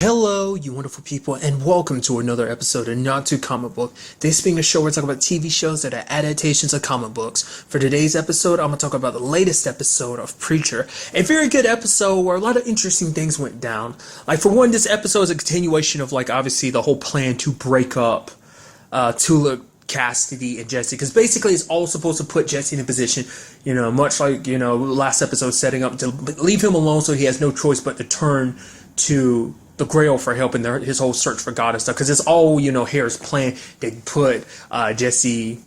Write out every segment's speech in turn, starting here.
Hello, you wonderful people, and welcome to another episode of Not Too Comic Book. This being a show where I talk about TV shows that are adaptations of comic books. For today's episode, I'm going to talk about the latest episode of Preacher. A very good episode where a lot of interesting things went down. Like, for one, this episode is a continuation of, obviously the whole plan to break up Tulip, Cassidy, and Jesse, because basically it's all supposed to put Jesse in a position, much like, last episode, setting up to leave him alone so he has no choice but to turn to the Grail for help in his whole search for God and stuff, because it's all, Hare's plan to put Jesse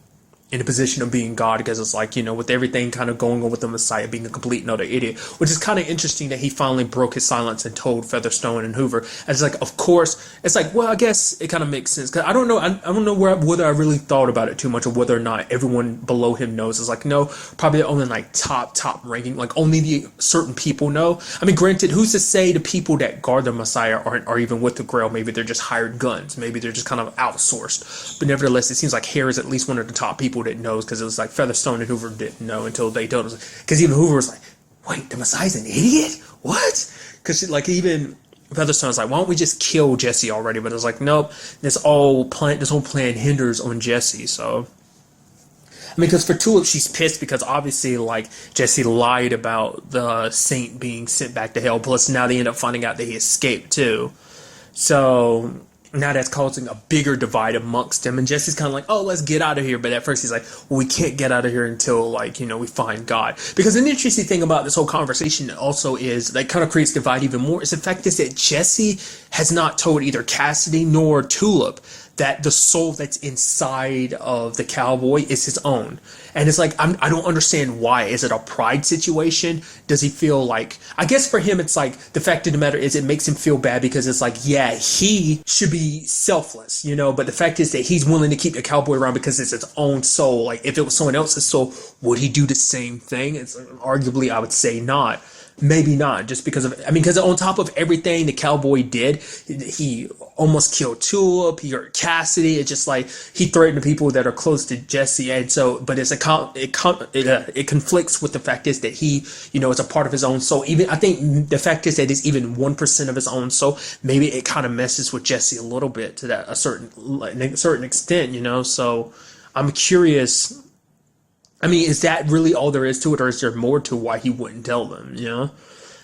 in a position of being God, because it's with everything kind of going on with the Messiah being a complete and utter idiot, which is kind of interesting that he finally broke his silence and told Featherstone and Hoover. And it's of course, it's well, I guess it kind of makes sense, because I don't know whether I really thought about it too much, or whether or not everyone below him knows. It's no, probably only top ranking, only the certain people know. I mean, granted, who's to say the people that guard the Messiah are even with the Grail? Maybe they're just hired guns, maybe they're just kind of outsourced, but nevertheless, it seems like Hare is at least one of the top people that knows, because it was Featherstone and Hoover didn't know until they told us, because even Hoover was wait, the Messiah's an idiot? What? Because even Featherstone's why don't we just kill Jesse already? But it's nope, this whole plan hinders on Jesse. So I mean, because for Tulip, she's pissed because obviously, Jesse lied about the saint being sent back to hell. Plus, now they end up finding out that he escaped too. So now that's causing a bigger divide amongst them. And Jesse's kind of oh, let's get out of here. But at first he's well, we can't get out of here until, we find God. Because an interesting thing about this whole conversation also is, that kind of creates divide even more, is the fact is that Jesse has not told either Cassidy nor Tulip that the soul that's inside of the cowboy is his own. And it's I don't understand why. Is it a pride situation? Does he feel I guess for him it's the fact of the matter is it makes him feel bad, because it's yeah, he should be selfless, but the fact is that he's willing to keep the cowboy around because it's his own soul. If it was someone else's soul, would he do the same thing? It's arguably, I would say not. Maybe not, just because of, because on top of everything the cowboy did, he almost killed Tulip, he hurt Cassidy. It's just he threatened the people that are close to Jesse, and so, but it conflicts with the fact is that he, it's a part of his own soul. Even, I think the fact is that it's even 1% of his own soul. Maybe it kind of messes with Jesse a little bit to that a certain extent, So I'm curious. I mean, is that really all there is to it, or is there more to why he wouldn't tell them,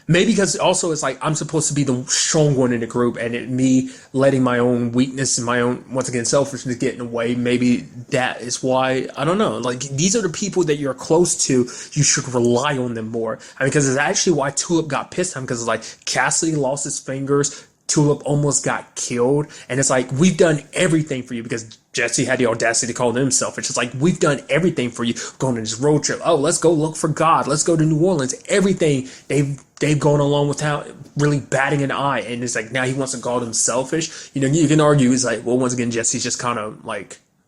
Maybe because also it's I'm supposed to be the strong one in the group, and me letting my own weakness and my own, once again, selfishness get in the way. Maybe that is why, I don't know. These are the people that you're close to. You should rely on them more. Because it's actually why Tulip got pissed at him, because Cassidy lost his fingers, Tulip almost got killed, and it's we've done everything for you, because Jesse had the audacity to call them selfish. It's we've done everything for you. Going on this road trip. Oh, let's go look for God. Let's go to New Orleans. Everything they've gone along without really batting an eye, and it's now he wants to call them selfish. You can argue it's well, once again, Jesse's just kind of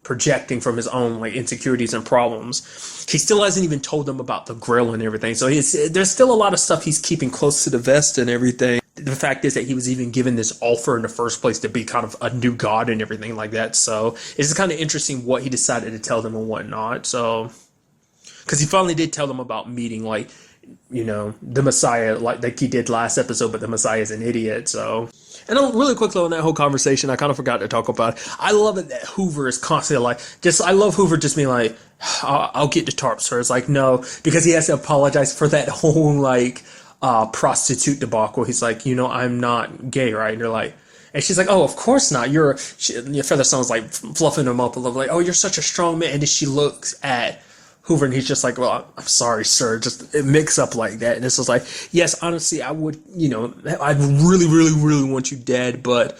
projecting from his own insecurities and problems. He still hasn't even told them about the grill and everything. So there's still a lot of stuff he's keeping close to the vest and everything. The fact is that he was even given this offer in the first place to be kind of a new god and everything like that. So it's kind of interesting what he decided to tell them and whatnot. So, because he finally did tell them about meeting, the Messiah, like he did last episode, but the Messiah is an idiot. So, and really quickly on that whole conversation, I kind of forgot to talk about it. I love it that Hoover is constantly I love Hoover just being I'll get the tarps, sir. It's no, because he has to apologize for that whole prostitute debacle. He's I'm not gay, right? And they're and she's oh, of course not. Your Featherstone's fluffing him up a little, oh, you're such a strong man. And then she looks at Hoover, and he's just well, I'm sorry, sir. Just it mix up like that. And it's just yes, honestly, I would, I'd really, really, really want you dead, but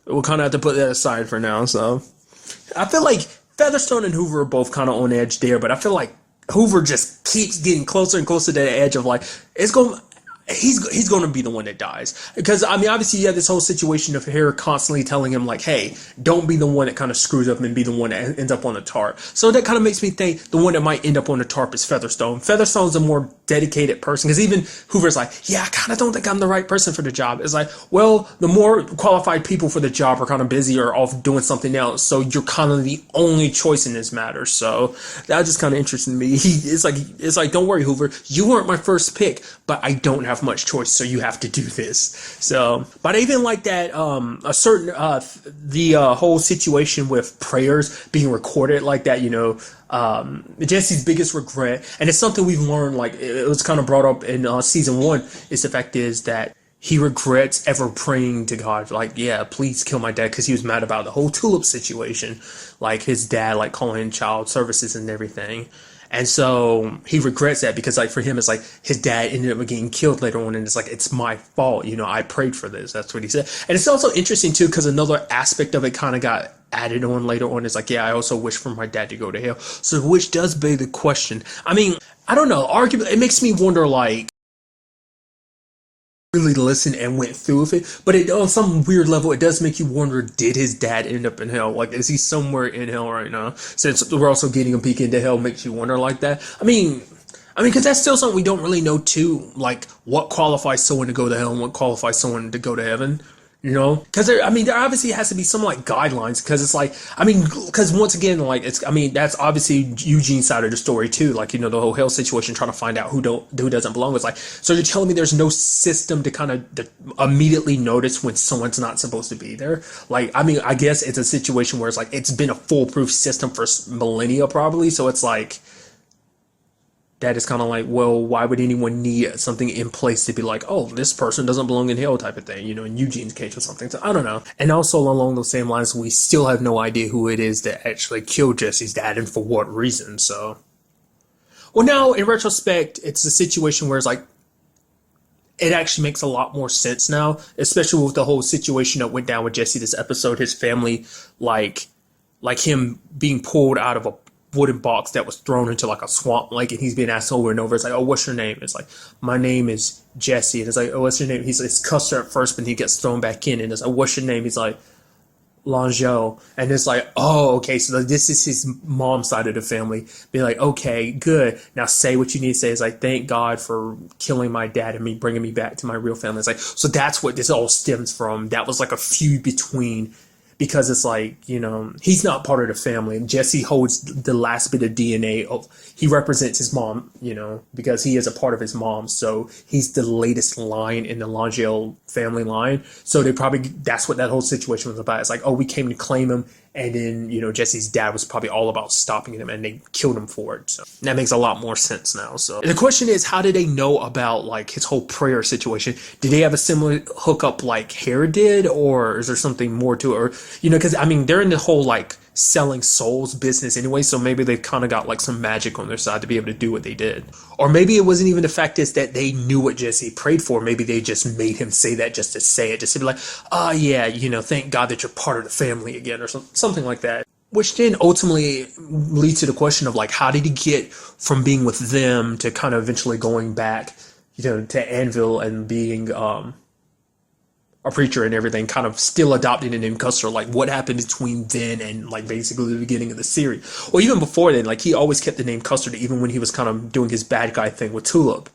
we'll kind of have to put that aside for now. So I feel Featherstone and Hoover are both kind of on edge there, but I feel Hoover just keeps getting closer and closer to the edge of it's going. He's going to be the one that dies, because obviously you have this whole situation of Hare constantly telling him hey, don't be the one that kind of screws up and be the one that ends up on the tarp. So that kind of makes me think the one that might end up on the tarp is Featherstone. Featherstone's a more dedicated person, because even Hoover's yeah, I kind of don't think I'm the right person for the job. It's well, the more qualified people for the job are kind of busy or off doing something else, so you're kind of the only choice in this matter. So that just kind of interested me. It's don't worry, Hoover, you weren't my first pick, but I don't have have much choice, so you have to do this. So, but I even like that a certain the whole situation with prayers being recorded like that, Jesse's biggest regret, and it's something we've learned, like it was kind of brought up in season 1, is the fact is that he regrets ever praying to God, like, yeah, please kill my dad, because he was mad about the whole Tulip situation, like his dad, like calling child services and everything. And so he regrets that because, like, for him, it's like his dad ended up getting killed later on, and it's like, it's my fault, I prayed for this. That's what he said. And it's also interesting, too, because another aspect of it kind of got added on later on. It's like, yeah, I also wish for my dad to go to hell. So, which does beg the question. I mean, I don't know. Arguably, it makes me wonder, like, really listened and went through with it, but on some weird level, it does make you wonder, did his dad end up in hell? Like, is he somewhere in hell right now? Since we're also getting a peek into hell, makes you wonder like that. I mean, because that's still something we don't really know too, like what qualifies someone to go to hell and what qualifies someone to go to heaven. Because there obviously has to be some like guidelines, because it's like, because once again, like that's obviously Eugene's side of the story too. Like, the whole hell situation, trying to find out who doesn't belong. It's like, so you're telling me there's no system to kind of immediately notice when someone's not supposed to be there? Like, I guess it's a situation where it's like, it's been a foolproof system for millennia probably. So it's like, that is kind of like, well, why would anyone need something in place to be like, oh, this person doesn't belong in hell type of thing, in Eugene's case or something. So I don't know. And also along those same lines, we still have no idea who it is that actually killed Jesse's dad and for what reason. So, well, now in retrospect, it's a situation where it's like, it actually makes a lot more sense now, especially with the whole situation that went down with Jesse this episode, his family, like him being pulled out of a wooden box that was thrown into like a swamp lake, and he's being asked over and over. It's like, oh, what's your name? It's like, my name is Jesse. And it's like, oh, what's your name? It's Custer at first, but he gets thrown back in, and it's like, what's your name? He's like, Langell. And it's like, oh, okay, so this is his mom's side of the family. Be like, okay, good. Now say what you need to say. It's like, thank God for killing my dad and bringing me back to my real family. It's like, so that's what this all stems from. That was like a feud between, because it's like, he's not part of the family. And Jesse holds the last bit of DNA he represents his mom, because he is a part of his mom. So he's the latest line in the Langell family line. So that's what that whole situation was about. It's like, oh, we came to claim him. And then, Jesse's dad was probably all about stopping him, and they killed him for it. So that makes a lot more sense now. So the question is, how did they know about like his whole prayer situation? Did they have a similar hookup like Herod did, or is there something more to it? Or, because they're in the whole like selling souls business anyway, so maybe they've kind of got like some magic on their side to be able to do what they did. Or maybe it wasn't even the fact is that they knew what Jesse prayed for. Maybe they just made him say that just to say it, just to be like, oh yeah, thank God that you're part of the family again, or something like that. Which then ultimately leads to the question of like, how did he get from being with them to kind of eventually going back, to Anvil and being a preacher and everything, kind of still adopting the name Custer? Like, what happened between then and like basically the beginning of the series? Or even before then, like he always kept the name Custer even when he was kind of doing his bad guy thing with Tulip,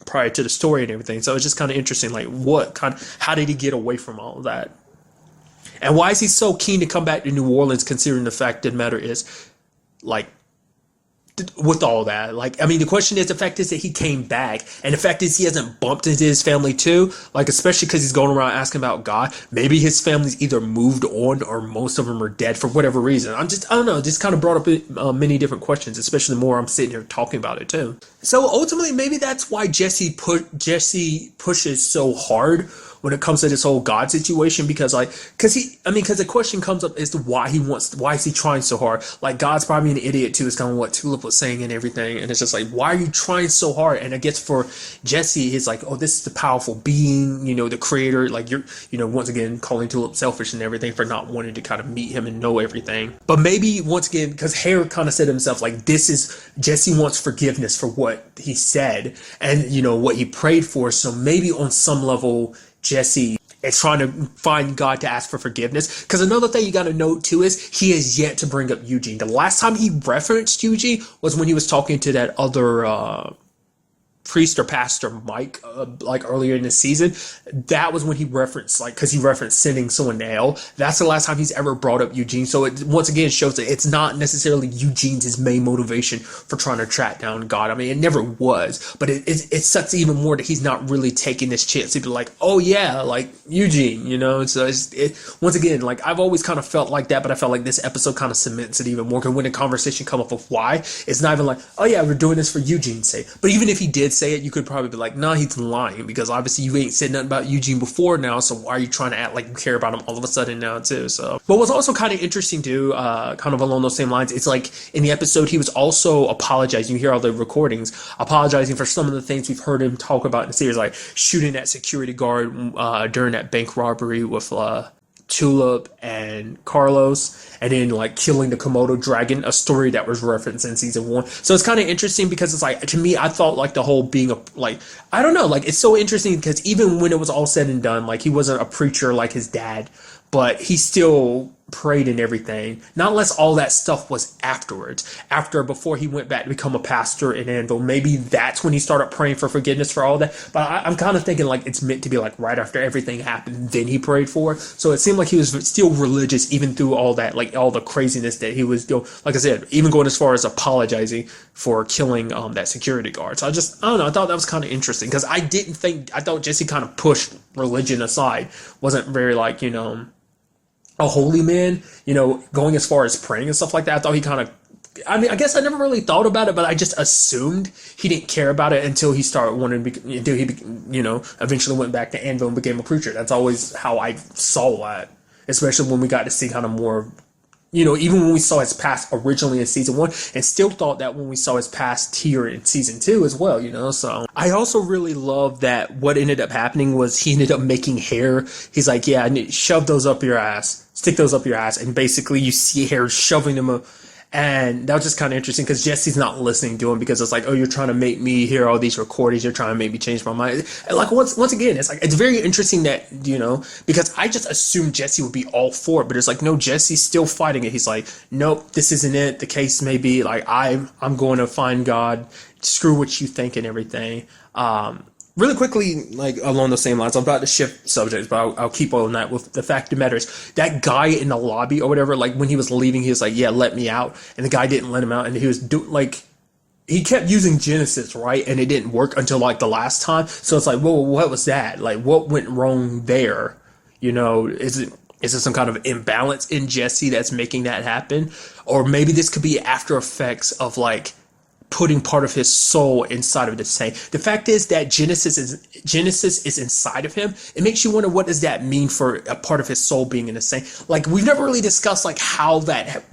prior to the story and everything. So it's just kind of interesting, like how did he get away from all of that? And why is he so keen to come back to New Orleans, considering the fact that the matter is, like, with all that, like, the question is, the fact is that he came back, and the fact is he hasn't bumped into his family too, like, especially because he's going around asking about God. Maybe his family's either moved on or most of them are dead for whatever reason. I don't know, just kind of brought up many different questions, especially the more I'm sitting here talking about it too. So ultimately, maybe that's why Jesse pushes so hard when it comes to this whole God situation, because the question comes up as to why is he trying so hard? Like, God's probably an idiot too, is kind of what Tulip was saying and everything. And it's just like, why are you trying so hard? And I guess for Jesse, he's like, oh, this is the powerful being, the creator. Like, you're, once again, calling Tulip selfish and everything for not wanting to kind of meet him and know everything. But maybe once again, because Hare kind of said to himself, like, Jesse wants forgiveness for what he said and, what he prayed for. So maybe on some level, Jesse is trying to find God to ask for forgiveness. Because another thing you got to note too is he has yet to bring up Eugene. The last time he referenced Eugene was when he was talking to that other priest or pastor Mike, like earlier in the season, that was when he referenced, like, because he referenced sending someone to hell. That's the last time he's ever brought up Eugene. So it once again shows that it's not necessarily Eugene's his main motivation for trying to track down God. I mean, it never was, but it sucks even more that he's not really taking this chance to be like, oh yeah, like Eugene, you know. So once again, like, I've always kind of felt like that, but I felt like this episode kind of cements it even more. Because when the conversation come up of why, it's not even like, oh yeah, we're doing this for Eugene's sake. But even if he did say it, you could probably be like, nah, he's lying, because obviously you ain't said nothing about Eugene before now, so why are you trying to act like you care about him all of a sudden now too? So, but what's also kind of interesting too, kind of along those same lines, it's like in the episode he was also apologizing. You hear all the recordings, apologizing for some of the things we've heard him talk about in the series, like shooting that security guard during that bank robbery with Tulip and Carlos, and then like killing the Komodo dragon, a story that was referenced in season 1. So it's kind of interesting because it's like, to me, I thought like the whole being I don't know, like it's so interesting because even when it was all said and done, like he wasn't a preacher like his dad, but he still prayed and everything. Not unless all that stuff was before he went back to become a pastor in Anvil. Maybe that's when he started praying for forgiveness for all that. But I'm kind of thinking like it's meant to be like right after everything happened, then he prayed for it. So it seemed like he was still religious even through all that, like all the craziness that he was doing. Like I said, even going as far as apologizing for killing that security guard. So I don't know, I thought that was kind of interesting because I thought Jesse kind of pushed religion aside, wasn't very like, you know, a holy man, you know, going as far as praying and stuff like that. I thought he kind of, I mean, I guess I never really thought about it, but I just assumed he didn't care about it until he started wanting to be, until he, you know, eventually went back to Anvil and became a preacher. That's always how I saw that, especially when we got to see kind of more, you know, even when we saw his past originally in season 1, and still thought that when we saw his past here in season 2 as well, you know. So I also really love that what ended up happening was he ended up making hair. He's like, yeah, shove those up your ass, stick those up your ass, and basically you see hair shoving them up. And that was just kind of interesting because Jesse's not listening to him because it's like, oh, you're trying to make me hear all these recordings. You're trying to make me change my mind. And like once again, it's like, it's very interesting that, you know, because I just assumed Jesse would be all for it, but it's like, no, Jesse's still fighting it. He's like, nope, this isn't it. The case may be like, I'm going to find God. Screw what you think and everything. Really quickly, like along the same lines, I'm about to shift subjects, but I'll keep on that. With the fact of the matter is, that guy in the lobby or whatever, like when he was leaving, he was like, yeah, let me out. And the guy didn't let him out. And he was he kept using Genesis, right? And it didn't work until like the last time. So it's like, whoa, what was that? Like, what went wrong there? You know, is it some kind of imbalance in Jesse that's making that happen? Or maybe this could be after effects of like putting part of his soul inside of the saint. The fact is that Genesis is inside of him. It makes you wonder, what does that mean for a part of his soul being in the saint? Like, we've never really discussed like how that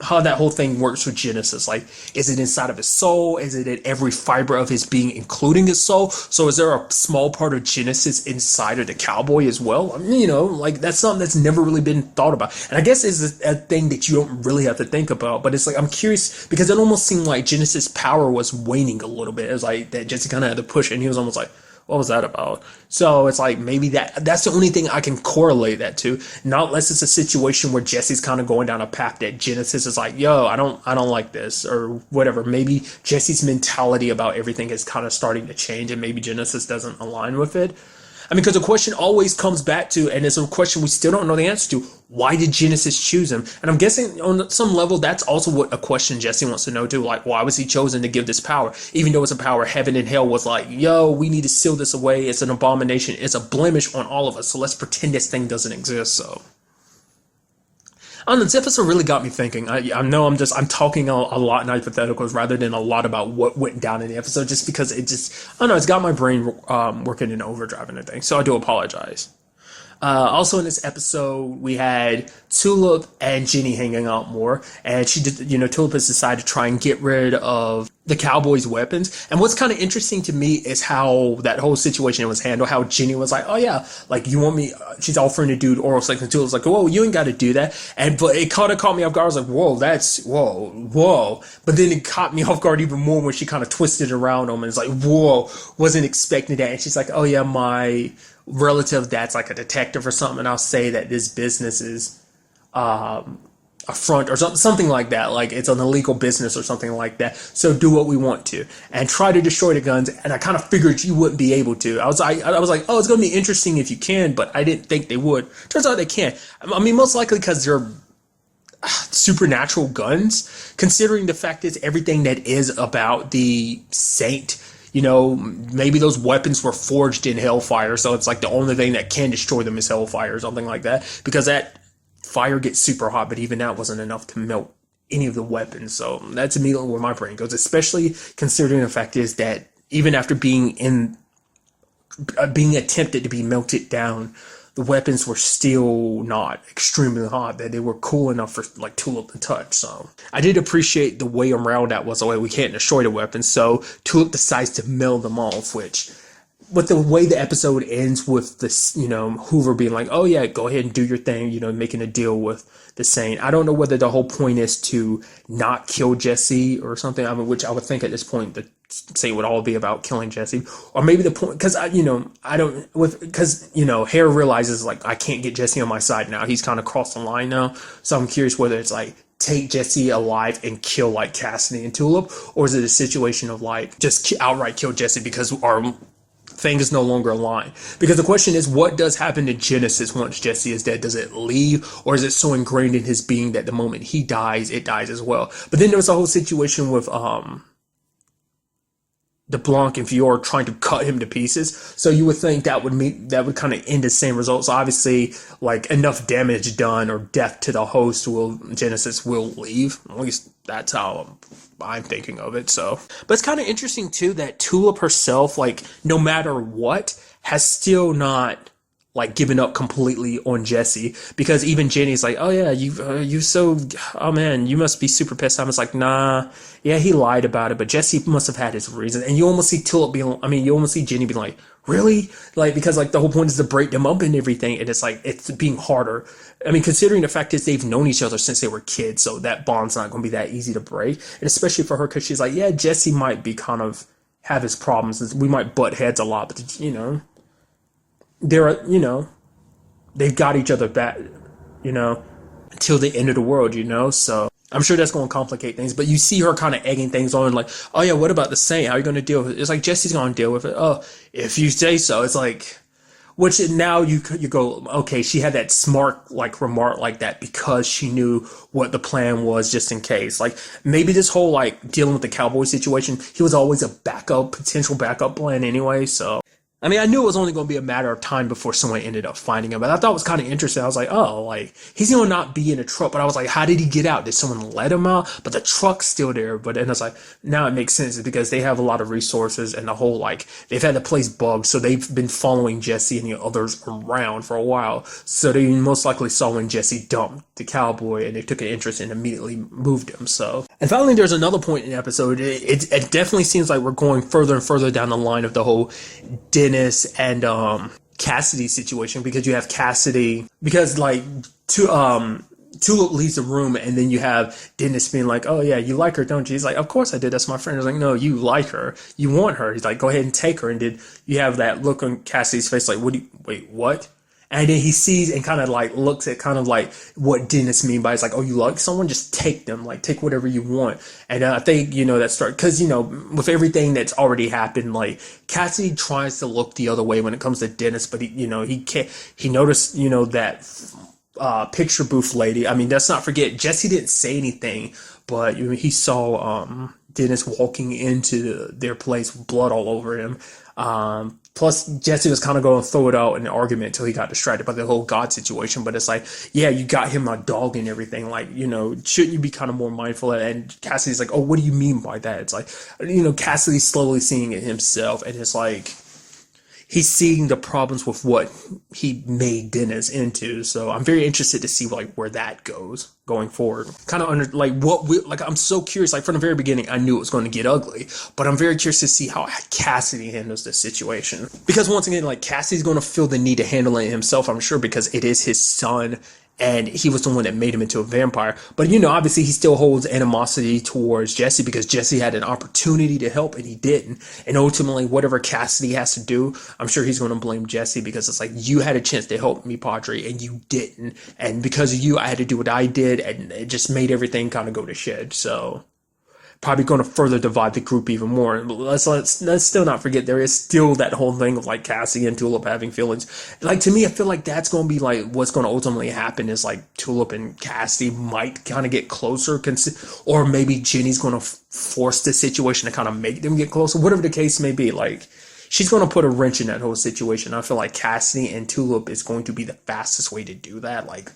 whole thing works with Genesis. Like, is it inside of his soul? Is it in every fiber of his being, including his soul? So is there a small part of Genesis inside of the cowboy as well? I mean, you know, like that's something that's never really been thought about. And I guess it's a thing that you don't really have to think about, but it's like, I'm curious because it almost seemed like Genesis' power was waning a little bit. It was like that Jesse kind of had to push, and he was almost like, what was that about? So it's like, maybe that's the only thing I can correlate that to. Not unless it's a situation where Jesse's kind of going down a path that Genesis is like, yo, I don't like this or whatever. Maybe Jesse's mentality about everything is kind of starting to change, and maybe Genesis doesn't align with it. I mean, because the question always comes back to, and it's a question we still don't know the answer to, why did Genesis choose him? And I'm guessing on some level, that's also what a question Jesse wants to know too. Like, why was he chosen to give this power? Even though it's a power heaven and hell was like, yo, we need to seal this away. It's an abomination. It's a blemish on all of us. So let's pretend this thing doesn't exist. So I don't know, this episode really got me thinking. I know I'm talking a lot in hypotheticals rather than a lot about what went down in the episode, just because I don't know, it's got my brain working in overdrive and everything. So I do apologize. Also in this episode, we had Tulip and Jenny hanging out more, and Tulip has decided to try and get rid of the Cowboys' weapons. And what's kind of interesting to me is how that whole situation was handled, how Jenny was like, oh yeah, like you want me, she's offering to do oral sex, and Tulip's like, whoa, you ain't got to do that. But it kind of caught me off guard. I was like, whoa. But then it caught me off guard even more when she kind of twisted around him and it's like, whoa, wasn't expecting that. And she's like, oh yeah, my relative that's like a detective or something, and I'll say that this business is a a front or something like that. Like it's an illegal business or something like that. So do what we want to and try to destroy the guns. And I kind of figured you wouldn't be able to. I was like, oh, it's going to be interesting if you can, but I didn't think they would. Turns out they can. I mean, most likely because they're supernatural guns, considering the fact is everything that is about the saint, you know, maybe those weapons were forged in hellfire, so it's like the only thing that can destroy them is hellfire or something like that, because that fire gets super hot, but even that wasn't enough to melt any of the weapons. So that's immediately where my brain goes, especially considering the fact is that even after being attempted to be melted down, the weapons were still not extremely hot, that they were cool enough for like Tulip to touch. So I did appreciate the way around that was, we can't destroy the weapons, so Tulip decides to meld them off, which with the way the episode ends with this, you know, Hoover being like, oh yeah, go ahead and do your thing, you know, making a deal with the Saint. I don't know whether the whole point is to not kill Jesse or something, I mean, which I would think at this point the Saint would all be about killing Jesse, or maybe the point, because Hare realizes like I can't get Jesse on my side now. He's kind of crossed the line now, so I'm curious whether it's like take Jesse alive and kill like Cassidy and Tulip, or is it a situation of like just outright kill Jesse because our thing is no longer aligned? Because the question is, what does happen to Genesis once Jesse is dead? Does it leave, or is it so ingrained in his being that the moment he dies, it dies as well? But then there was a whole situation with DeBlanc and Fior trying to cut him to pieces. So you would think that would kind of end the same results. So obviously, like enough damage done or death to the host Genesis will leave. At least that's how I'm thinking of it. So, but it's kind of interesting too that Tulip herself, like no matter what, has still not like given up completely on Jesse, because even Jenny's like, oh yeah, oh man, you must be super pissed. I was like, nah, yeah, he lied about it, but Jesse must have had his reasons. And you almost see you almost see Jenny being like, really? Like, because like the whole point is to break them up and everything, and it's like, it's being harder. I mean, considering the fact is they've known each other since they were kids, so that bond's not going to be that easy to break. And especially for her, because she's like, yeah, Jesse might be kind of have his problems. We might butt heads a lot, but you know, they've got each other back, until the end of the world, so I'm sure that's going to complicate things, but you see her kind of egging things on, like, oh yeah, what about the Saint? How are you going to deal with it? It's like, Jesse's going to deal with it. Oh, if you say so. It's like, which now you go, okay, she had that smart, like, remark like that because she knew what the plan was just in case. Like, maybe this whole, like, dealing with the cowboy situation, he was always a potential backup plan anyway, so. I mean, I knew it was only going to be a matter of time before someone ended up finding him, but I thought it was kind of interesting. I was like, oh, like, he's going to not be in a truck, but I was like, how did he get out? Did someone let him out? But the truck's still there, but then it's like, now it makes sense because they have a lot of resources and the whole, like, they've had the place bugged, so they've been following Jesse and the others around for a while, so they most likely saw when Jesse dumped the cowboy and they took an interest and immediately moved him, so. And finally, there's another point in the episode. It definitely seems like we're going further and further down the line of the whole Dennis and Cassidy situation, because you have Cassidy, because like Tulip leaves the room and then you have Dennis being like, oh yeah, you like her, don't you? He's like, of course I did, that's my friend. He's like, no, you like her, you want her. He's like, go ahead and take her. And then you have that look on Cassidy's face like, wait, what? And then he sees and kind of like looks at kind of like what Dennis mean by, it's like, oh, you like someone, just take them, like take whatever you want. And I think, that started, because, with everything that's already happened, like Cassidy tries to look the other way when it comes to Dennis, but he can't, he noticed, that picture booth lady. I mean, let's not forget, Jesse didn't say anything, but he saw Dennis walking into their place with blood all over him. Plus, Jesse was kind of going to throw it out in an argument until he got distracted by the whole God situation. But it's like, yeah, you got him a dog and everything. Like, shouldn't you be kind of more mindful? And Cassidy's like, oh, what do you mean by that? It's like, Cassidy's slowly seeing it himself. And it's like, he's seeing the problems with what he made Dennis into. So I'm very interested to see like where that goes going forward. Kind of I'm so curious. Like from the very beginning, I knew it was going to get ugly, but I'm very curious to see how Cassidy handles this situation. Because once again, like Cassidy's going to feel the need to handle it himself, I'm sure, because it is his son. and he was the one that made him into a vampire. But, you know, obviously he still holds animosity towards Jesse because Jesse had an opportunity to help and he didn't. And ultimately, whatever Cassidy has to do, I'm sure he's going to blame Jesse because it's like, you had a chance to help me, Padre, and you didn't. And because of you, I had to do what I did, and it just made everything kind of go to shit. So probably going to further divide the group even more. But let's still not forget there is still that whole thing of like Cassie and Tulip having feelings. Like, to me, I feel like that's going to be like what's going to ultimately happen is like Tulip and Cassie might kind of get closer, or maybe Jenny's going to force the situation to kind of make them get closer. Whatever the case may be, like, she's going to put a wrench in that whole situation. I feel like Cassidy and Tulip is going to be the fastest way to do that. Like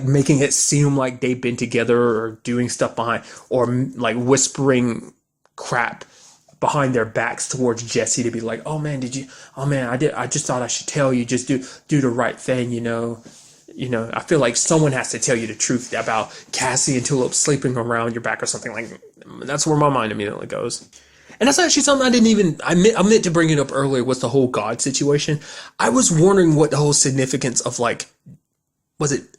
making it seem like they've been together or doing stuff behind, or like whispering crap behind their backs towards Jesse to be like, oh man, I just thought I should tell you, just do the right thing, you know, I feel like someone has to tell you the truth about Cassie and Tulip sleeping around your back or something. Like, that's where my mind immediately goes. And that's actually something I meant to bring it up earlier, was the whole God situation. I was wondering what the whole significance of, like,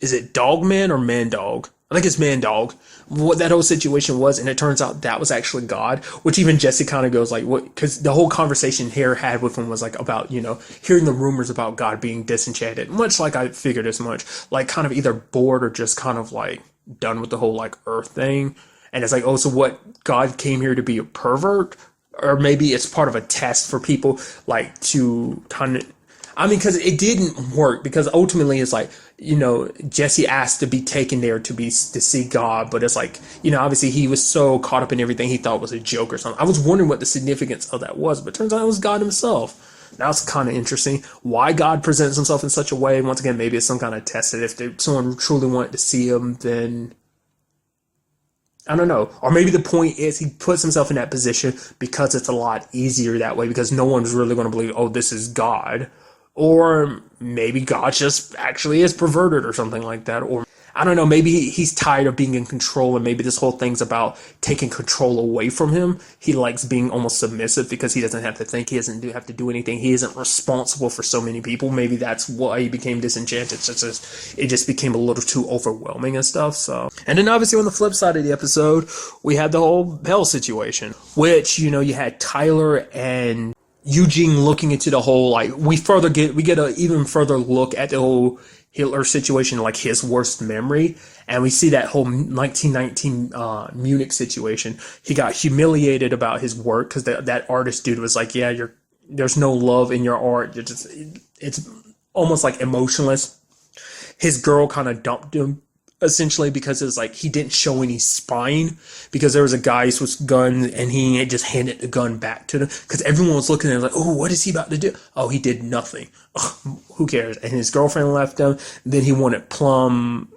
is it Dog Man or Man Dog? I think it's Man Dog. What that whole situation was, and it turns out that was actually God, which even Jesse kind of goes like, what? Because the whole conversation Hare had with him was like about, you know, hearing the rumors about God being disenchanted, much like I figured as much, like kind of either bored or just kind of like done with the whole like Earth thing. And it's like, oh, so what? God came here to be a pervert? Or maybe it's part of a test for people like to kind of, I mean, because it didn't work, because ultimately it's like, you know, Jesse asked to be taken there to see God, but it's like, you know, obviously he was so caught up in everything he thought was a joke or something. I was wondering what the significance of that was, but it turns out it was God himself. That was kind of interesting. Why God presents himself in such a way, once again, maybe it's some kind of test that if someone truly wanted to see him, then I don't know. Or maybe the point is he puts himself in that position because it's a lot easier that way, because no one's really going to believe, oh, this is God. Or maybe God just actually is perverted or something like that. Or I don't know, maybe he's tired of being in control, and maybe this whole thing's about taking control away from him. He likes being almost submissive because he doesn't have to think, he doesn't have to do anything. He isn't responsible for so many people. Maybe that's why he became disenchanted. It just became a little too overwhelming and stuff. So, and then obviously on the flip side of the episode, we had the whole Bell situation, which, you know, you had Tyler and Eugene looking into the whole, like, we get a even further look at the whole Hitler situation, like his worst memory, and we see that whole 1919 Munich situation. He got humiliated about his work because that artist dude was like, yeah, there's no love in your art. It's almost like emotionless. His girl kind of dumped him, essentially, because it's like he didn't show any spine, because there was a guy with a gun and he just handed the gun back to them, because everyone was looking at him like, oh, what is he about to do? Oh, he did nothing. Ugh, who cares? And his girlfriend left him. Then he wanted plum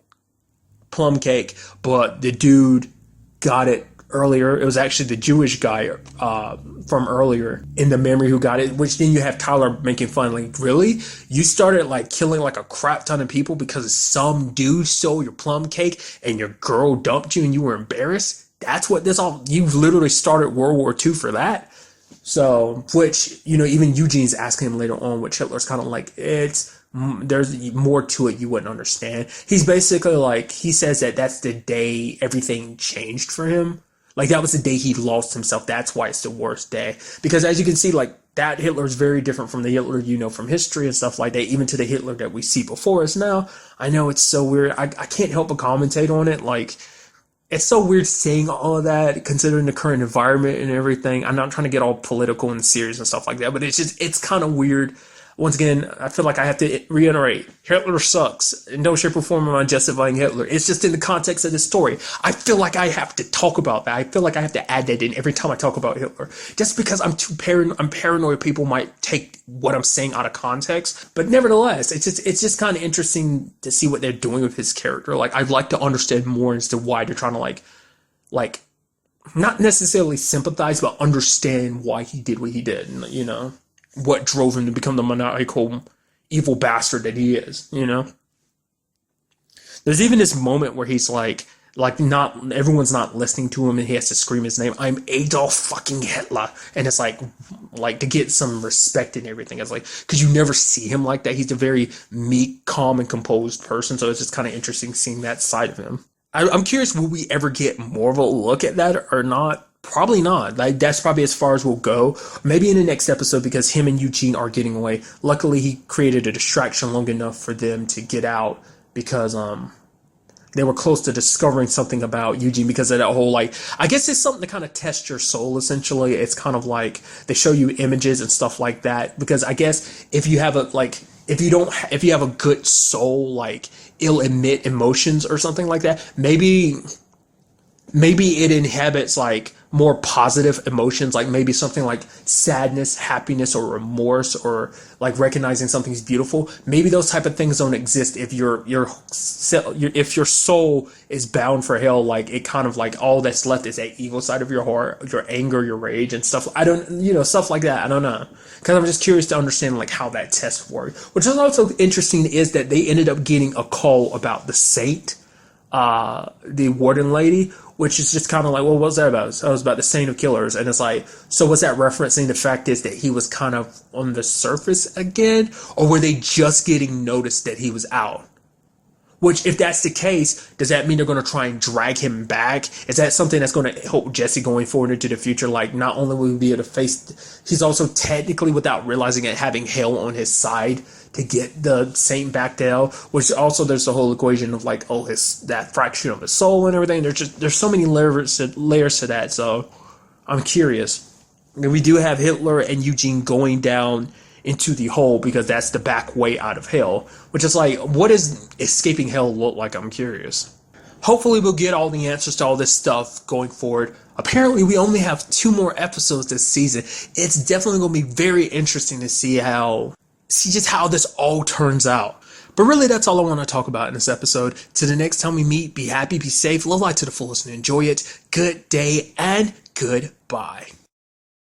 cake, but the dude got it earlier. It was actually the Jewish guy from earlier in the memory who got it, which then you have Tyler making fun, like, really? You started like killing like a crap ton of people because some dude stole your plum cake and your girl dumped you and you were embarrassed? That's what you literally started World War II for that? So, which, you know, even Eugene's asking him later on, which Hitler's kind of like, there's more to it you wouldn't understand. He's basically like, he says that that's the day everything changed for him. Like, that was the day he lost himself. That's why it's the worst day. Because as you can see, like, that Hitler is very different from the Hitler you know from history and stuff like that, even to the Hitler that we see before us now. I know it's so weird. I can't help but commentate on it. Like, it's so weird saying all of that, considering the current environment and everything. I'm not trying to get all political and serious and stuff like that, but it's kind of weird. Once again, I feel like I have to reiterate, Hitler sucks. In no shape or form am I justifying Hitler. It's just in the context of the story. I feel like I have to talk about that. I feel like I have to add that in every time I talk about Hitler. Just because I'm paranoid people might take what I'm saying out of context. But nevertheless, it's just kind of interesting to see what they're doing with his character. Like, I'd like to understand more as to why they're trying to like not necessarily sympathize, but understand why he did what he did, you know? What drove him to become the maniacal evil bastard that he is, you know? There's even this moment where he's like, Like, not everyone's not listening to him, and he has to scream his name. I'm Adolf fucking Hitler, and it's like to get some respect and everything. It's like, because you never see him like that. He's a very meek, calm, and composed person. So it's just kind of interesting seeing that side of him. I'm curious, will we ever get more of a look at that or not? Probably not. Like, that's probably as far as we'll go. Maybe in the next episode, because him and Eugene are getting away. Luckily, he created a distraction long enough for them to get out, because they were close to discovering something about Eugene, because of that whole, like, I guess it's something to kind of test your soul, essentially. It's kind of like they show you images and stuff like that, because I guess if you have if you have a good soul, like, it'll emit emotions or something like that. Maybe it inhabits like more positive emotions, like maybe something like sadness, happiness, or remorse, or like recognizing something's beautiful. Maybe those type of things don't exist if if your soul is bound for hell. Like, it kind of like all that's left is that evil side of your heart, your anger, your rage, and stuff. I don't, stuff like that. I don't know, because I'm just curious to understand like how that test worked. Which is also interesting is that they ended up getting a call about the saint, the warden lady, which is just kind of like, well, what was that about? So it was about the saint of killers. And it's like, so was that referencing the fact is that he was kind of on the surface again? Or were they just getting noticed that he was out? Which, if that's the case, does that mean they're going to try and drag him back? Is that something that's going to help Jesse going forward into the future? Like, not only will he be able to face, he's also technically, without realizing it, having hell on his side to get the saint back to hell. Which also, there's the whole equation of like, oh, that fraction of his soul and everything. There's so many layers to that. So I'm curious. And we do have Hitler and Eugene going down into the hole, because that's the back way out of hell, which is like, what does escaping hell look like? I'm curious. Hopefully we'll get all the answers to all this stuff going forward. Apparently we only have 2 more episodes this season. It's definitely going to be very interesting to see just how this all turns out. But really, that's all I want to talk about in this episode. Till the next time we meet, be happy, be safe, live life to the fullest, and enjoy it. Good day and goodbye.